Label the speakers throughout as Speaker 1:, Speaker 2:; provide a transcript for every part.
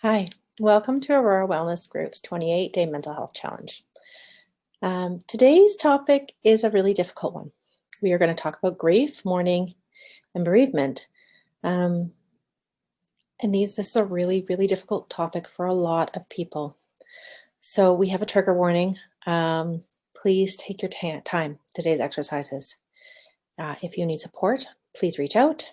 Speaker 1: Hi, welcome to Aurora Wellness Group's 28-day mental health challenge. Today's topic is a really difficult one. We are going to talk about grief, mourning, and bereavement. And this is a really, really difficult topic for a lot of people. So we have a trigger warning. Please take your time, today's exercises. If you need support, please reach out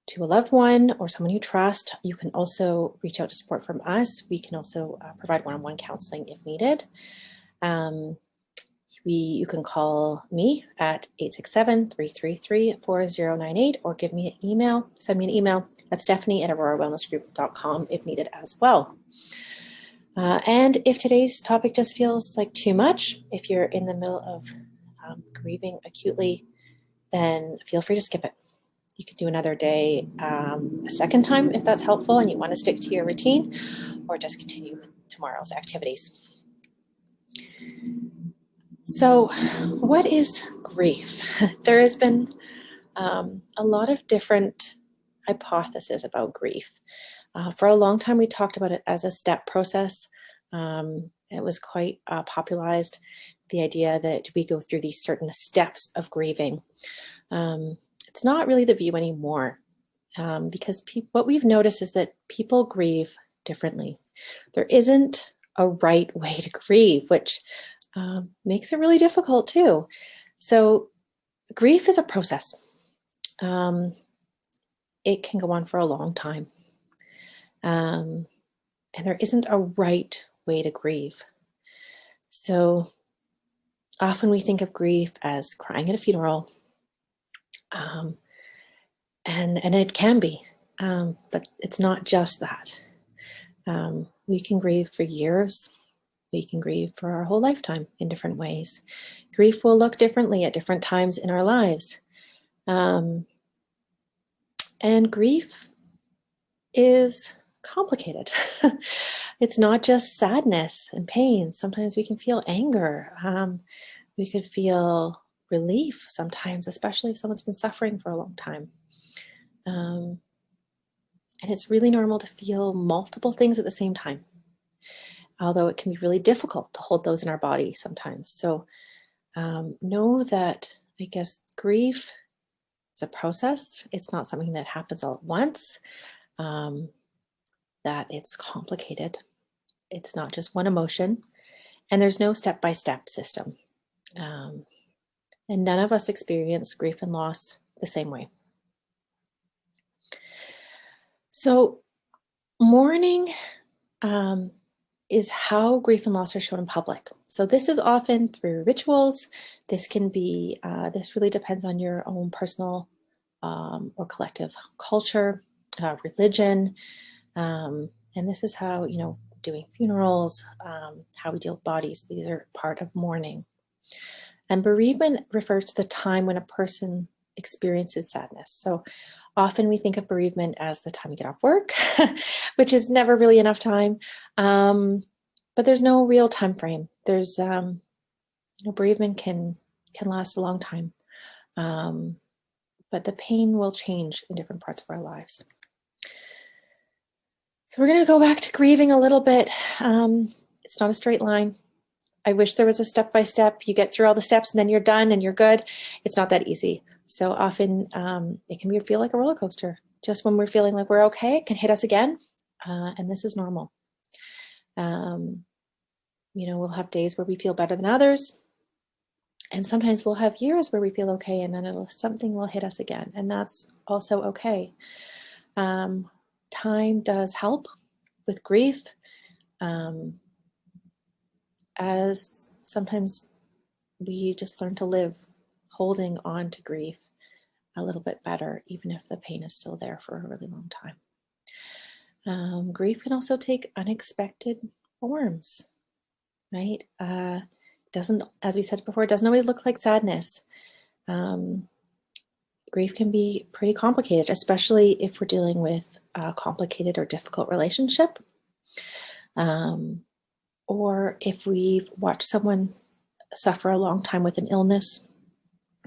Speaker 1: to a loved one or someone you trust. You can also reach out to support from us. We can also provide one-on-one counseling if needed. You can call me at 867-333-4098 or send me an email at stephanie@aurorawellnessgroup.com if needed as well. And if today's topic just feels like too much, if you're in the middle of grieving acutely, then feel free to skip it. You could do another day a second time if that's helpful and you want to stick to your routine, or just continue with tomorrow's activities. So what is grief? There has been a lot of different hypotheses about grief. For a long time, we talked about it as a step process. It was quite popularized, the idea that we go through these certain steps of grieving. It's not really the view anymore, because what we've noticed is that people grieve differently. There isn't a right way to grieve, which makes it really difficult too. So grief is a process. It can go on for a long time. And there isn't a right way to grieve. So often we think of grief as crying at a funeral. And it can be, but it's not just that. We can grieve for years. We can grieve for our whole lifetime in different ways. Grief will look differently at different times in our lives. And grief is complicated. It's not just sadness and pain. Sometimes we can feel anger. We could feel relief sometimes, especially if someone's been suffering for a long time. And it's really normal to feel multiple things at the same time, although it can be really difficult to hold those in our body sometimes. So know that, I guess, grief is a process. It's not something that happens all at once, that it's complicated. It's not just one emotion, and there's no step-by-step system. And none of us experience grief and loss the same way. So mourning is how grief and loss are shown in public. So this is often through rituals. This can be, this really depends on your own personal or collective culture, religion. And this is how, doing funerals, how we deal with bodies. These are part of mourning. And bereavement refers to the time when a person experiences sadness. So often we think of bereavement as the time we get off work, which is never really enough time. But there's no real time frame. There's, bereavement can last a long time. But the pain will change in different parts of our lives. So we're going to go back to grieving a little bit. It's not a straight line. I wish there was a step-by-step. You get through all the steps and then you're done and you're good. It's not that easy. So often it can feel like a roller coaster. Just when we're feeling like we're okay, it can hit us again. And this is normal. We'll have days where we feel better than others. And sometimes we'll have years where we feel okay, and then something will hit us again. And that's also okay. Time does help with grief. As sometimes we just learn to live holding on to grief a little bit better, even if the pain is still there for a really long time. Grief can also take unexpected forms, right? Doesn't, as we said before, it doesn't always look like sadness. Grief can be pretty complicated, especially if we're dealing with a complicated or difficult relationship. Or if we've watched someone suffer a long time with an illness,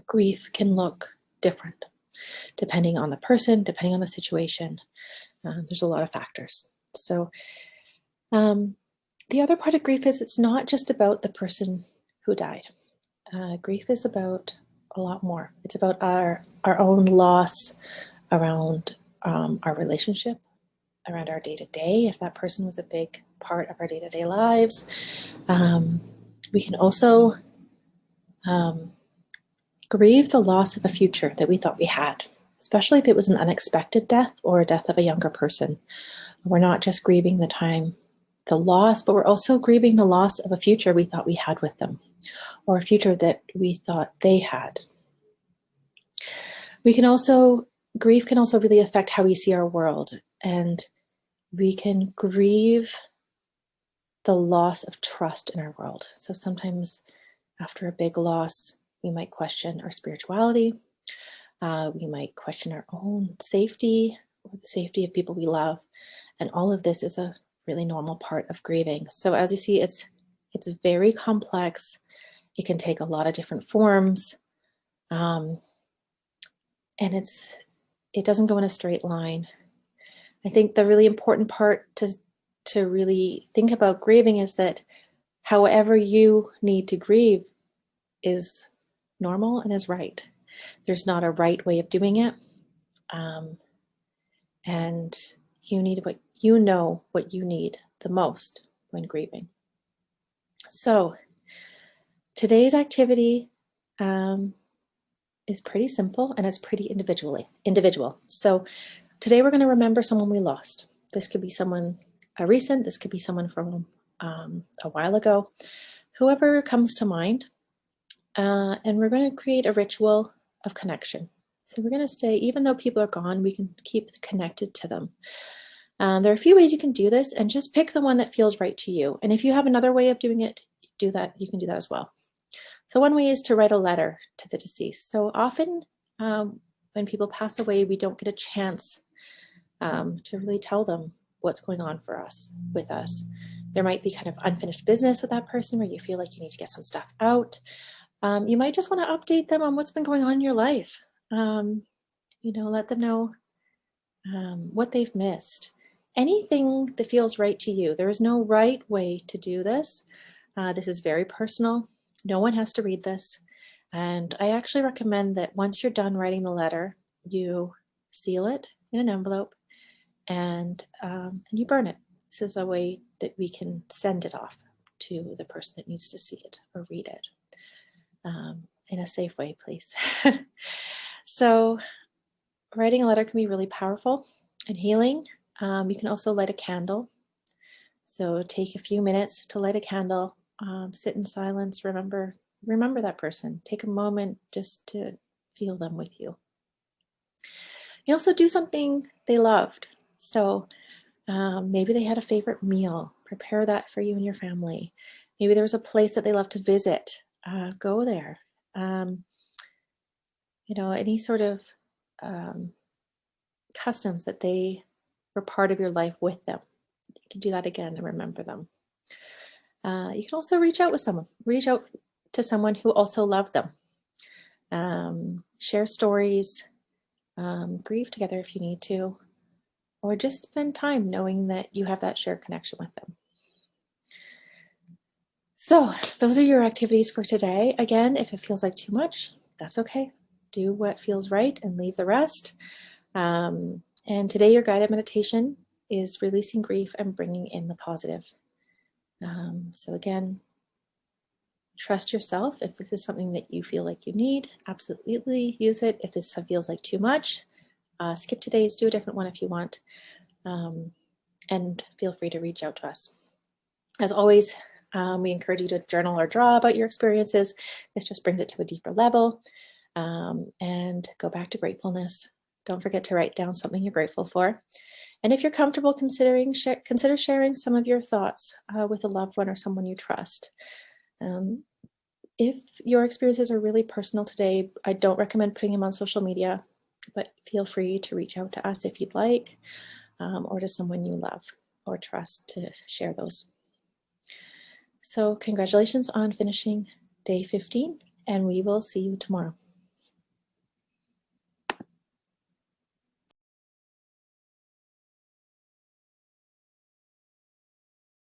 Speaker 1: grief can look different depending on the person, depending on the situation. There's a lot of factors. So the other part of grief is it's not just about the person who died. Grief is about a lot more. It's about our own loss around our relationship, around our day-to-day, if that person was a big part of our day-to-day lives. We can also grieve the loss of a future that we thought we had, especially if it was an unexpected death or a death of a younger person. We're not just grieving the loss, but we're also grieving the loss of a future we thought we had with them, or a future that we thought they had. Grief can also really affect how we see our world, and we can grieve the loss of trust in our world. So sometimes after a big loss, we might question our spirituality. We might question our own safety or the safety of people we love. And all of this is a really normal part of grieving. So as you see, it's very complex. It can take a lot of different forms. And it doesn't go in a straight line. I think the really important part to really think about grieving is that however you need to grieve is normal and is right. There's not a right way of doing it. And you need what you need the most when grieving. So today's activity is pretty simple and it's pretty individual. So today we're going to remember someone we lost. This could be someone recent, this could be someone from a while ago, whoever comes to mind. And we're going to create a ritual of connection. So we're going to stay, even though people are gone, we can keep connected to them. There are a few ways you can do this, and just pick the one that feels right to you. And if you have another way of doing it, you can do that as well. So one way is to write a letter to the deceased. So often when people pass away, we don't get a chance to really tell them what's going on with us. There might be kind of unfinished business with that person where you feel like you need to get some stuff out. You might just want to update them on what's been going on in your life. Let them know what they've missed. Anything that feels right to you. There is no right way to do this. This is very personal. No one has to read this. And I actually recommend that once you're done writing the letter, you seal it in an envelope and you burn it. This is a way that we can send it off to the person that needs to see it or read it. In a safe way, please. So writing a letter can be really powerful and healing. You can also light a candle. So take a few minutes to light a candle, sit in silence, remember that person. Take a moment just to feel them with you. You also do something they loved. So maybe they had a favorite meal. Prepare that for you and your family. Maybe there was a place that they love to visit. Go there. Any sort of customs that they were part of your life with them. You can do that again and remember them. You can also reach out to someone who also loved them. Share stories, grieve together if you need to, or just spend time knowing that you have that shared connection with them. So those are your activities for today. Again, if it feels like too much, that's okay. Do what feels right and leave the rest. And today your guided meditation is releasing grief and bringing in the positive. So again, trust yourself. If this is something that you feel like you need, absolutely use it. If this feels like too much, skip today's, do a different one if you want. And feel free to reach out to us. As always, we encourage you to journal or draw about your experiences. This just brings it to a deeper level. And go back to gratefulness. Don't forget to write down something you're grateful for. And if you're comfortable, consider sharing some of your thoughts with a loved one or someone you trust. If your experiences are really personal today, I don't recommend putting them on social media, but feel free to reach out to us if you'd like, or to someone you love or trust to share those. So congratulations on finishing day 15, and we will see you tomorrow.